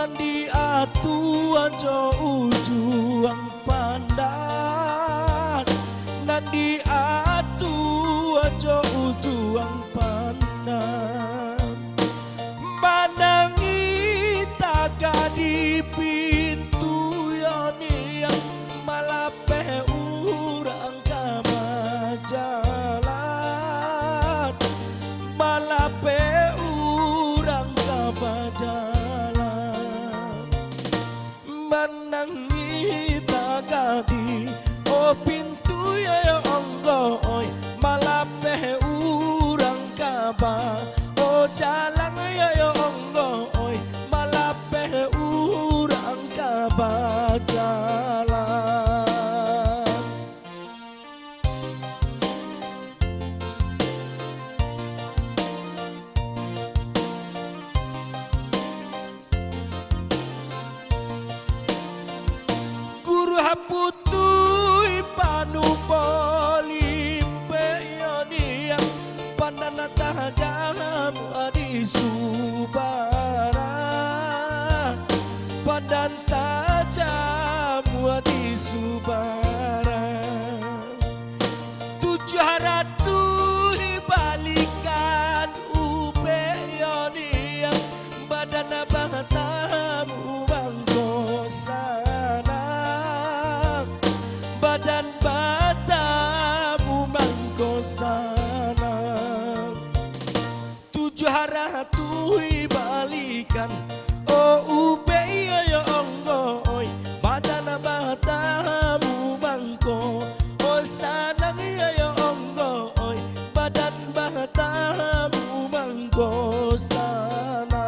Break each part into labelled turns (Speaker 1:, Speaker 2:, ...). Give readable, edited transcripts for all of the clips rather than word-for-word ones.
Speaker 1: nandi atu aja ujuang pandan nandi atu aja ujuang pandan manangi taga di pintu yoni yang malape urang kabajalan malape urang kabajalan manangi taga di pintu ya onggo oi malape urang kaba jalan ya onggo oi malape urang kaba jalan guru haputui panupolimpe yoni yang pandana tahajamu adi subara padan tajamu adi subara 700 balikan ube yoni yang badana batamu bangko sana badan batamu bangko sana 700 balikan oh ube ya onggo oi badana batamu bangko oh sanang ya onggo oi badan batamu bangko sana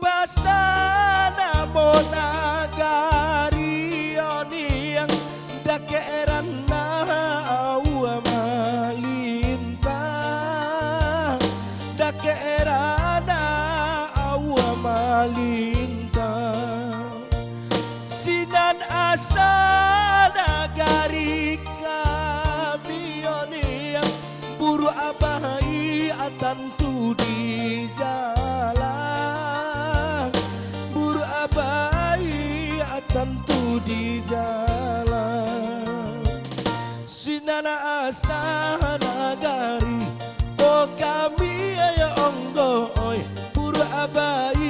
Speaker 1: basana monagari yoni yang dakeran na awa malinta dakeran na awa malinta sinan asa nagari kami yoni yang buru abai atantu di jalan bayi tentu di jalan sinana asa nagari oh kami ya onggo oi pura abai